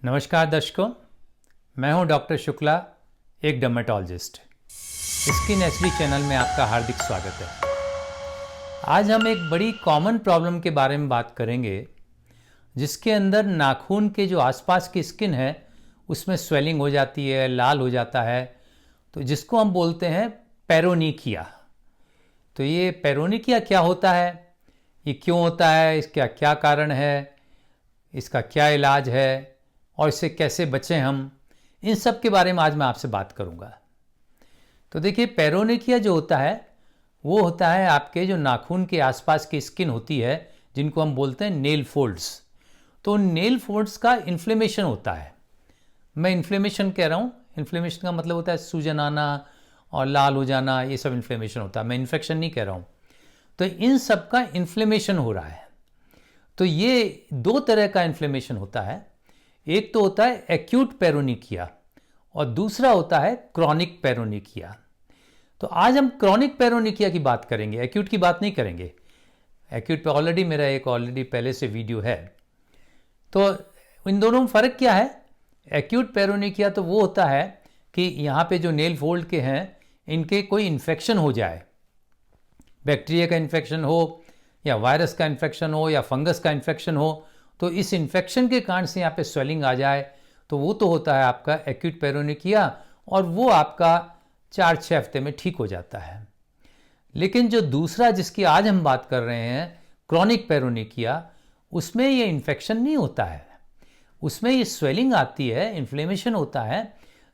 नमस्कार दर्शकों, मैं हूं डॉक्टर शुक्ला, एक डर्मेटोलॉजिस्ट। स्किन एसडी चैनल में आपका हार्दिक स्वागत है। आज हम एक बड़ी कॉमन प्रॉब्लम के बारे में बात करेंगे, जिसके अंदर नाखून के जो आसपास की स्किन है उसमें स्वेलिंग हो जाती है, लाल हो जाता है, तो जिसको हम बोलते हैं पेरोनिकिया। तो ये पेरोनिकिया क्या होता है, ये क्यों होता है, इसका क्या कारण है, इसका क्या इलाज है और इससे कैसे बचें हम, इन सब के बारे में आज मैं आपसे बात करूंगा। तो देखिए, पेरोनिकिया जो होता है वो होता है आपके जो नाखून के आसपास की स्किन होती है, जिनको हम बोलते हैं नेल फोल्ड्स। तो नेल फोल्ड्स का इन्फ्लेमेशन होता है। मैं इन्फ्लेमेशन कह रहा हूँ, इन्फ्लेमेशन का मतलब होता है सूजन आना और लाल हो जाना, ये सब इन्फ्लेमेशन होता है, मैं इन्फेक्शन नहीं कह रहा हूँ। तो इन सब का इन्फ्लेमेशन हो रहा है। तो ये दो तरह का इन्फ्लेमेशन होता है, एक तो होता है एक्यूट पेरोनिकिया और दूसरा होता है क्रॉनिक पेरोनिकिया। तो आज हम क्रॉनिक पेरोनिकिया की बात करेंगे, एक्यूट की बात नहीं करेंगे। एक्यूट पे ऑलरेडी पहले से वीडियो है। तो इन दोनों में फ़र्क क्या है? एक्यूट पेरोनिकिया तो वो होता है कि यहाँ पे जो नेल फोल्ड के हैं इनके कोई इन्फेक्शन हो जाए, बैक्टीरिया का इन्फेक्शन हो या वायरस का इन्फेक्शन हो या फंगस का इन्फेक्शन हो, तो इस इन्फेक्शन के कारण से यहाँ पे स्वेलिंग आ जाए, तो वो तो होता है आपका एक्यूट पेरोनिकिया और वो आपका 4-6 हफ्ते में ठीक हो जाता है। लेकिन जो दूसरा जिसकी आज हम बात कर रहे हैं, क्रॉनिक पेरोनिकिया, उसमें ये इन्फेक्शन नहीं होता है, उसमें ये स्वेलिंग आती है, इन्फ्लेमेशन होता है,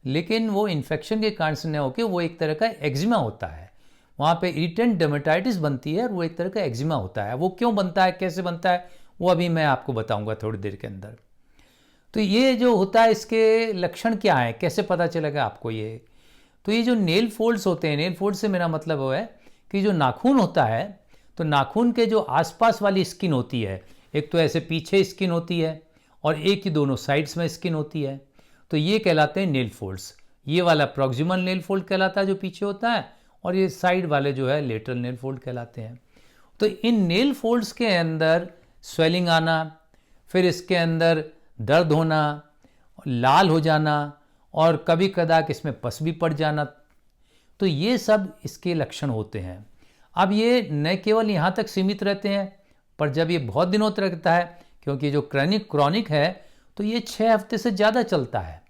लेकिन वो इन्फेक्शन के कारण से न होकर वो एक तरह का एक्जिमा होता है। वहाँ पे इरिटेंट डर्मेटाइटिस बनती है और वो एक तरह का एक्जिमा होता है। वो क्यों बनता है, कैसे बनता है, वो अभी मैं आपको बताऊंगा थोड़ी देर के अंदर। तो ये जो होता है, इसके लक्षण क्या है, कैसे पता चलेगा आपको ये? तो ये जो नेल फोल्ड्स होते हैं, नेल फोल्ड से मेरा मतलब वो है कि जो नाखून होता है, तो नाखून के जो आसपास वाली स्किन होती है, एक तो ऐसे पीछे स्किन होती है और एक ही दोनों साइड्स में स्किन होती है, तो ये कहलाते हैं नेल फोल्ड्स। ये वाला प्रॉक्सिमल नेल फोल्ड कहलाता है जो पीछे होता है, और ये साइड वाले जो है लेटरल नेल फोल्ड कहलाते हैं। तो इन नेल फोल्ड्स के अंदर स्वेलिंग आना, फिर इसके अंदर दर्द होना, लाल हो जाना और कभी कदाक इसमें पस भी पड़ जाना, तो ये सब इसके लक्षण होते हैं। अब ये न केवल यहाँ तक सीमित रहते हैं, पर जब ये बहुत दिनों तक रहता है, क्योंकि जो क्रॉनिक है तो ये 6 हफ्ते से ज़्यादा चलता है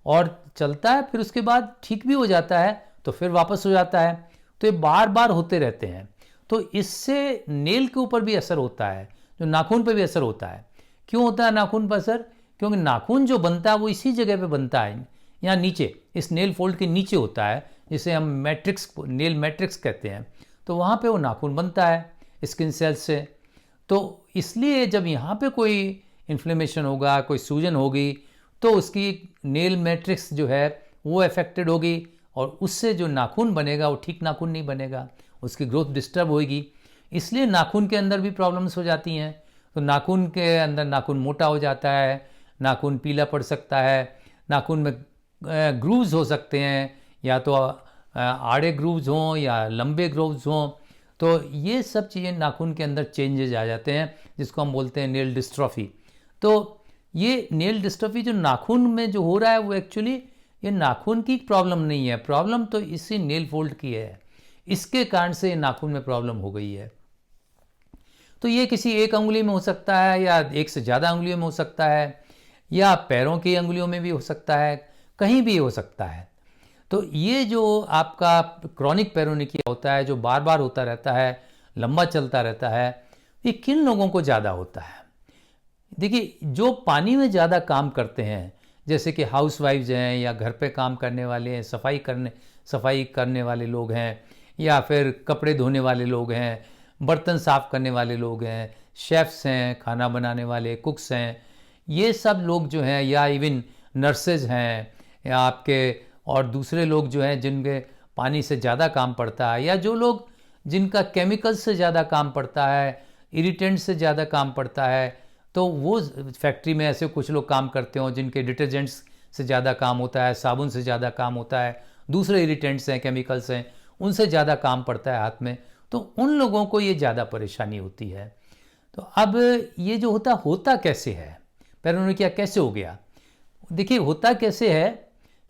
और चलता है, फिर उसके बाद ठीक भी हो जाता है, तो फिर वापस हो जाता है। तो ये बार बार होते रहते हैं। तो इससे नेल के ऊपर भी असर होता है, जो नाखून पे भी असर होता है। क्यों होता है नाखून पर असर? क्योंकि नाखून जो बनता है वो इसी जगह पे बनता है, यहाँ नीचे, इस नेल फोल्ड के नीचे होता है, जिसे हम नेल मैट्रिक्स कहते हैं। तो वहाँ पे वो नाखून बनता है स्किन सेल्स से। तो इसलिए जब यहाँ पे कोई इन्फ्लेमेशन होगा, कोई सूजन होगी, तो उसकी नेल मैट्रिक्स जो है वो अफेक्टेड होगी और उससे जो नाखून बनेगा वो ठीक नाखून नहीं बनेगा, उसकी ग्रोथ डिस्टर्ब होगी। इसलिए नाखून के अंदर भी प्रॉब्लम्स हो जाती हैं। तो नाखून के अंदर नाखून मोटा हो जाता है, नाखून पीला पड़ सकता है, नाखून में ग्रूव्स हो सकते हैं, या तो आड़े ग्रूव्स हों या लंबे ग्रूव्स हों। तो ये सब चीज़ें नाखून के अंदर चेंजेज आ जाते हैं, जिसको हम बोलते हैं नेल डिस्ट्रॉफी। तो ये नेल डिस्ट्रॉफी जो नाखून में जो हो रहा है, वो एक्चुअली ये नाखून की प्रॉब्लम नहीं है, प्रॉब्लम तो इसी नेल फोल्ड की है। इसके कारण से नाखून में प्रॉब्लम हो गई है। तो ये किसी एक अंगुली में हो सकता है, या एक से ज़्यादा अंगुलियों में हो सकता है, या पैरों की अंगुलियों में भी हो सकता है, कहीं भी हो सकता है। तो ये जो आपका क्रॉनिक पेरोनिकिया होता है, जो बार बार होता रहता है, लंबा चलता रहता है, ये किन लोगों को ज़्यादा होता है? देखिए, जो पानी में ज़्यादा काम करते हैं, जैसे कि हाउसवाइफ्स हैं, या घर पे काम करने वाले हैं, सफाई करने वाले लोग हैं, या फिर कपड़े धोने वाले लोग हैं, बर्तन साफ़ करने वाले लोग हैं, शेफ़्स हैं, खाना बनाने वाले कुक्स हैं, ये सब लोग जो हैं, या इवन नर्सेज हैं, या आपके और दूसरे लोग जो हैं जिनके पानी से ज़्यादा काम पड़ता है, या जो लोग जिनका केमिकल से ज़्यादा काम पड़ता है, इरिटेंट से ज़्यादा काम पड़ता है, तो वो फैक्ट्री में ऐसे कुछ लोग काम करते हो जिनके डिटर्जेंट्स से ज़्यादा काम होता है, साबुन से ज़्यादा काम होता है, दूसरे इरिटेंट्स हैं, केमिकल्स हैं, उनसे ज़्यादा काम पड़ता है हाथ में, तो उन लोगों को ये ज़्यादा परेशानी होती है। तो अब ये जो होता कैसे है, पेरोनिकिया कैसे हो गया? देखिए होता कैसे है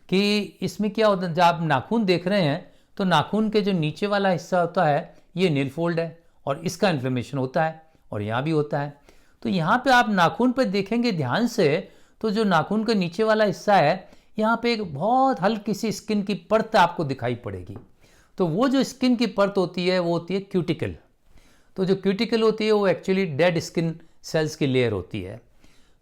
कि इसमें क्या होता है, जब आप नाखून देख रहे हैं तो नाखून के जो नीचे वाला हिस्सा होता है ये नेल फोल्ड है और इसका इन्फ्लेमेशन होता है और यहाँ भी होता है। तो यहाँ पे आप नाखून पे देखेंगे ध्यान से तो जो नाखून के नीचे वाला हिस्सा है यहाँ पे एक बहुत हल्की सी स्किन की परत आपको दिखाई पड़ेगी। तो वो जो स्किन की परत होती है वो होती है क्यूटिकल। तो जो क्यूटिकल होती है वो एक्चुअली डेड स्किन सेल्स की लेयर होती है।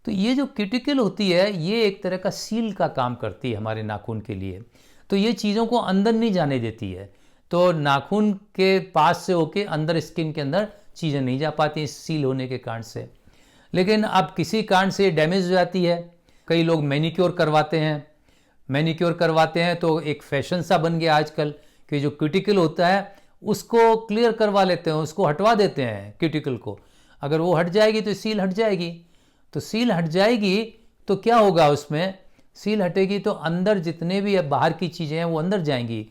तो ये जो क्यूटिकल होती है ये एक तरह का सील का काम करती है हमारे नाखून के लिए। तो ये चीज़ों को अंदर नहीं जाने देती है, तो नाखून के पास से होके अंदर स्किन के अंदर चीज़ें नहीं जा पाती इस सील होने के कारण से। लेकिन अब किसी कारण से डैमेज हो जाती है, कई लोग मैनिक्योर करवाते हैं, मैनिक्योर करवाते हैं तो एक फैशन सा बन गया आजकल कि जो क्यूटिकल होता है उसको क्लियर करवा लेते हैं, उसको हटवा देते हैं क्यूटिकल को। अगर वो हट जाएगी तो सील हट जाएगी। तो सील हट जाएगी तो क्या होगा, उसमें सील हटेगी तो अंदर जितने भी बाहर की चीज़ें हैं वो अंदर जाएंगी।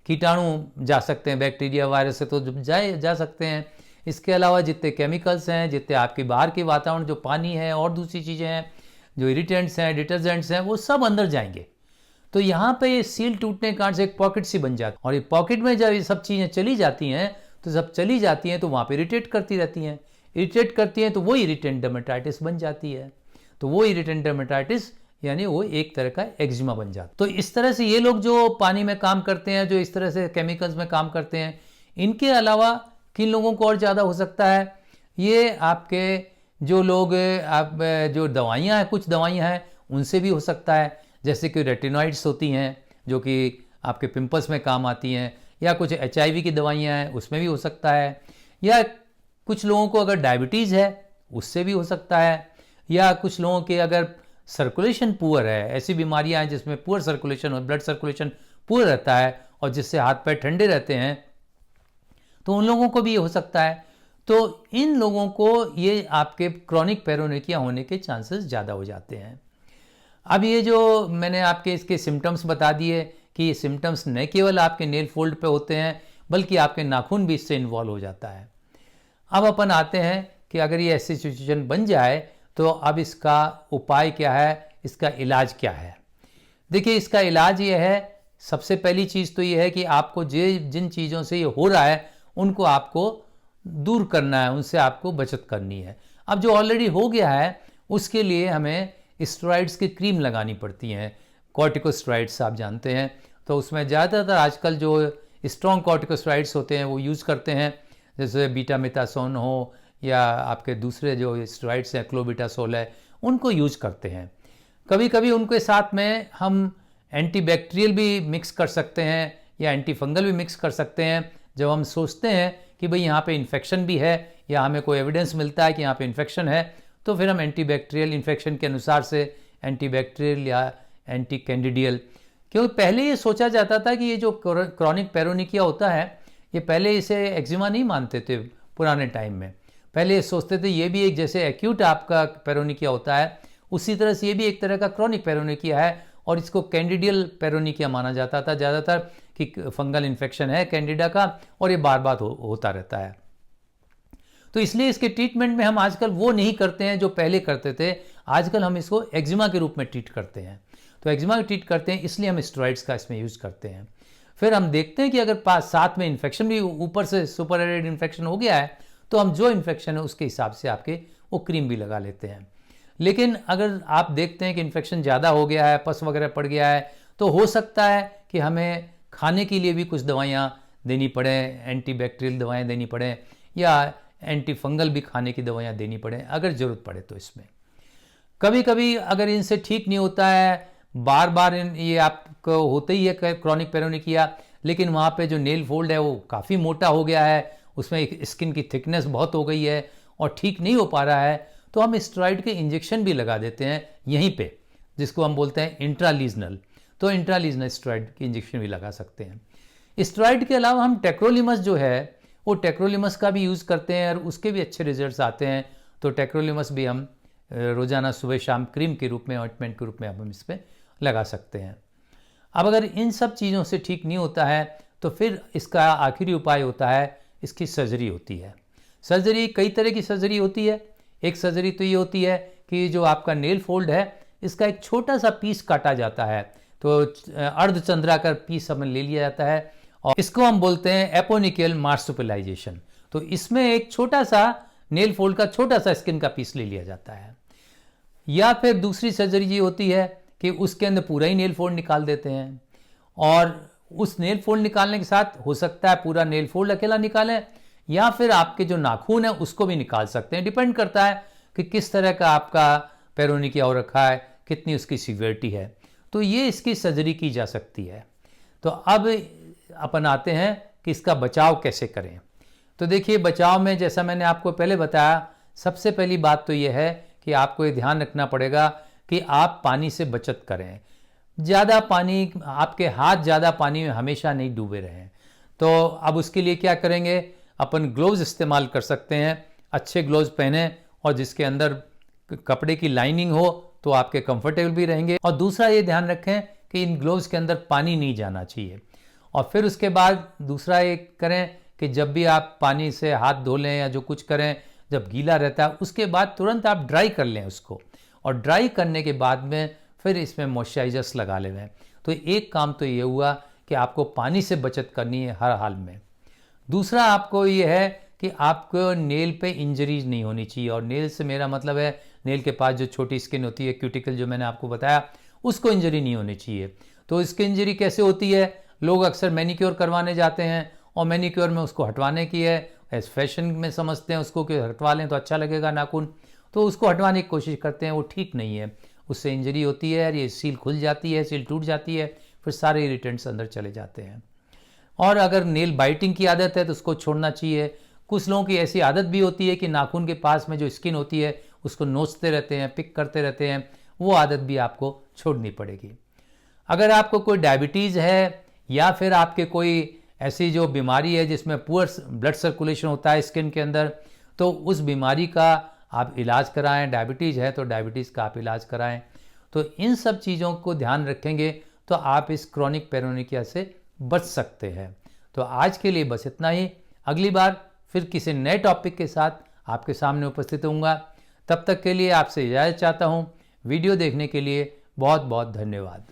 कीटाणु जा सकते हैं, बैक्टीरिया वायरस से तो जा सकते हैं। इसके अलावा जितने केमिकल्स हैं, जितने आपके बाहर के वातावरण जो पानी है और दूसरी चीज़ें हैं, जो इरिटेंट्स हैं, डिटर्जेंट्स हैं, वो सब अंदर जाएंगे। तो यहाँ पे ये सील टूटने के कारण से एक पॉकेट सी बन जाती है और ये पॉकेट में जब ये सब चीज़ें चली जाती हैं तो जब चली जाती हैं तो वहाँ पे इरिटेट करती रहती हैं, इरिटेट करती हैं तो वो इरिटेंट डर्मेटाइटिस बन जाती है। तो वो इरिटेंट डर्मेटाइटिस यानी वो एक तरह का एक्जिमा बन जाता है। तो इस तरह से ये लोग जो पानी में काम करते हैं, जो इस तरह से केमिकल्स में काम करते हैं, इनके अलावा किन लोगों को और ज़्यादा हो सकता है, ये आपके जो लोग आप जो दवाइयाँ हैं, कुछ दवाइयाँ हैं उनसे भी हो सकता है। जैसे कि रेटिनॉइड्स होती हैं जो कि आपके पिंपल्स में काम आती हैं, या कुछ HIV की दवाइयाँ हैं उसमें भी हो सकता है, या कुछ लोगों को अगर डायबिटीज़ है उससे भी हो सकता है, या कुछ लोगों के अगर सर्कुलेशन पुअर है, ऐसी बीमारियां हैं जिसमें पुअर सर्कुलेशन और ब्लड सर्कुलेशन पुअर रहता है और जिससे हाथ पैर ठंडे रहते हैं, तो उन लोगों को भी ये हो सकता है। तो इन लोगों को ये आपके क्रॉनिक पेरोनिकिया होने के चांसेस ज़्यादा हो जाते हैं। अब ये जो मैंने आपके इसके सिम्टम्स बता दिए कि ये सिम्टम्स न केवल आपके नेल फोल्ड पे होते हैं बल्कि आपके नाखून भी इससे इन्वॉल्व हो जाता है। अब अपन आते हैं कि अगर ये ऐसी सिचुएशन बन जाए तो अब इसका उपाय क्या है, इसका इलाज क्या है। देखिए इसका इलाज ये है, सबसे पहली चीज़ तो ये है कि आपको जिन चीज़ों से ये हो रहा है उनको आपको दूर करना है, उनसे आपको बचत करनी है। अब जो ऑलरेडी हो गया है उसके लिए हमें स्टेरॉइड्स की क्रीम लगानी पड़ती हैं, कॉर्टिकोस्टेरॉइड्स आप जानते हैं। तो उसमें ज़्यादातर आजकल जो स्ट्रॉन्ग कॉर्टिकोस्टेरॉइड्स होते हैं वो यूज़ करते हैं, जैसे बीटामेथासोन हो या आपके दूसरे जो स्टेरॉइड्स हैं, क्लोबिटासोल है, उनको यूज करते हैं। कभी कभी उनके साथ में हम एंटीबैक्टीरियल भी मिक्स कर सकते हैं या एंटी फंगल भी मिक्स कर सकते हैं। जब हम सोचते हैं कि भाई यहाँ पे इन्फेक्शन भी है या हमें कोई एविडेंस मिलता है कि यहाँ पे इन्फेक्शन है, तो फिर हम एंटीबैक्टीरियल इन्फेक्शन के अनुसार से एंटीबैक्टीरियल या एंटी कैंडिडियल, क्योंकि पहले ये सोचा जाता था कि ये जो क्रॉनिक पेरोनिकिया होता है ये पहले इसे एक्जिमा नहीं मानते थे पुराने टाइम में। पहले ये सोचते थे ये भी एक जैसे एक्यूट आपका पेरोनिकिया होता है उसी तरह से ये भी एक तरह का क्रॉनिक पेरोनिकिया है और इसको कैंडिडियल पेरोनिकिया माना जाता था ज़्यादातर कि फंगल इन्फेक्शन है कैंडिडा का और ये बार बार होता रहता है। तो इसलिए इसके ट्रीटमेंट में हम आजकल वो नहीं करते हैं जो पहले करते थे, आजकल हम इसको एक्जिमा के रूप में ट्रीट करते हैं। तो एक्जिमा ट्रीट करते हैं इसलिए हम स्टेरॉइड्स का इसमें यूज़ करते हैं। फिर हम देखते हैं कि अगर पास साथ में इन्फेक्शन भी ऊपर से सुपर एडेड इन्फेक्शन हो गया है तो हम जो इन्फेक्शन है उसके हिसाब से आपके वो क्रीम भी लगा लेते हैं। लेकिन अगर आप देखते हैं कि इन्फेक्शन ज़्यादा हो गया है, पस वगैरह पड़ गया है, तो हो सकता है कि हमें खाने के लिए भी कुछ दवाइयाँ देनी पड़े, एंटीबैक्टीरियल दवाएँ देनी पड़े या एंटी फंगल भी खाने की दवाइयाँ देनी पड़े अगर ज़रूरत पड़े तो। इसमें कभी कभी अगर इनसे ठीक नहीं होता है, बार बार ये आपको होते ही है क्रॉनिक पेरोनिकिया, लेकिन वहाँ पे जो नेल फोल्ड है वो काफ़ी मोटा हो गया है, उसमें एक स्किन की थिकनेस बहुत हो गई है और ठीक नहीं हो पा रहा है, तो हम स्टेरॉइड के इंजेक्शन भी लगा देते हैं यहीं पे, जिसको हम बोलते हैं इंट्रालीजनल। तो इंट्रालीजनल स्टेरॉइड की इंजेक्शन भी लगा सकते हैं। स्टेरॉइड के अलावा हम टेक्रोलिमस जो है वो टेक्रोलिमस का भी यूज़ करते हैं और उसके भी अच्छे रिजल्ट्स आते हैं। तो टेक्रोलिमस भी हम रोज़ाना सुबह शाम क्रीम के रूप में, ऑइंटमेंट के रूप में हम इस पर लगा सकते हैं। अब अगर इन सब चीज़ों से ठीक नहीं होता है तो फिर इसका आखिरी उपाय होता है, इसकी सर्जरी होती है। सर्जरी कई तरह की सर्जरी होती है। एक सर्जरी तो ये होती है कि जो आपका नेल फोल्ड है इसका एक छोटा सा पीस काटा जाता है, तो अर्धचंद्राकार पीस हमें ले लिया जाता है और इसको हम बोलते हैं एपोनिकल मार्सुपिलाइजेशन। तो इसमें एक छोटा सा नेल फोल्ड का छोटा सा स्किन का पीस ले लिया जाता है। या फिर दूसरी सर्जरी ये होती है कि उसके अंदर पूरा ही नेल फोल्ड निकाल देते हैं, और उस नेल फोल्ड निकालने के साथ हो सकता है पूरा नेल फोल्ड अकेला निकालें, या फिर आपके जो नाखून है उसको भी निकाल सकते हैं। डिपेंड करता है कि किस तरह का आपका पेरोनिकिया हो रखा है, कितनी उसकी सीवियरिटी है। तो ये इसकी सर्जरी की जा सकती है। तो अब अपन आते हैं कि इसका बचाव कैसे करें। तो देखिए, बचाव में जैसा मैंने आपको पहले बताया, सबसे पहली बात तो ये है कि आपको ये ध्यान रखना पड़ेगा कि आप पानी से बचत करें। ज़्यादा पानी, आपके हाथ ज़्यादा पानी में हमेशा नहीं डूबे रहें। तो अब उसके लिए क्या करेंगे, अपन ग्लोव्स इस्तेमाल कर सकते हैं। अच्छे ग्लोव्स पहने और जिसके अंदर कपड़े की लाइनिंग हो तो आपके कंफर्टेबल भी रहेंगे। और दूसरा ये ध्यान रखें कि इन ग्लोव्स के अंदर पानी नहीं जाना चाहिए। और फिर उसके बाद दूसरा ये करें कि जब भी आप पानी से हाथ धो लें या जो कुछ करें, जब गीला रहता है उसके बाद तुरंत आप ड्राई कर लें उसको, और ड्राई करने के बाद में फिर इसमें मॉइस्चराइजर्स लगा लें। तो एक काम तो ये हुआ कि आपको पानी से बचत करनी है हर हाल में। दूसरा आपको ये है कि आपको नेल पे इंजरीज नहीं होनी चाहिए, और नेल से मेरा मतलब है नेल के पास जो छोटी स्किन होती है, क्यूटिकल जो मैंने आपको बताया, उसको इंजरी नहीं होनी चाहिए। तो इसकी इंजरी कैसे होती है, लोग अक्सर मैनिक्योर करवाने जाते हैं और मैनिक्योर में उसको हटवाने की है, एज फैशन में समझते हैं उसको कि हटवा लें तो अच्छा लगेगा नाखून, तो उसको हटवाने की कोशिश करते हैं। वो ठीक नहीं है, उससे इंजरी होती है और ये सील खुल जाती है, सील टूट जाती है, फिर सारे इरिटेंट्स अंदर चले जाते हैं। और अगर नेल बाइटिंग की आदत है तो उसको छोड़ना चाहिए। कुछ लोगों की ऐसी आदत भी होती है कि नाखून के पास में जो स्किन होती है उसको नोचते रहते हैं, पिक करते रहते हैं, वो आदत भी आपको छोड़नी पड़ेगी। अगर आपको कोई डायबिटीज़ है या फिर आपके कोई ऐसी जो बीमारी है जिसमें पुअर ब्लड सर्कुलेशन होता है स्किन के अंदर, तो उस बीमारी का आप इलाज कराएं। डायबिटीज़ है तो डायबिटीज़ का आप इलाज कराएं। तो इन सब चीज़ों को ध्यान रखेंगे तो आप इस क्रॉनिक पेरोनिकिया से बच सकते हैं। तो आज के लिए बस इतना ही। अगली बार फिर किसी नए टॉपिक के साथ आपके सामने उपस्थित होऊंगा। तब तक के लिए आपसे इजाज़त चाहता हूँ। वीडियो देखने के लिए बहुत बहुत धन्यवाद।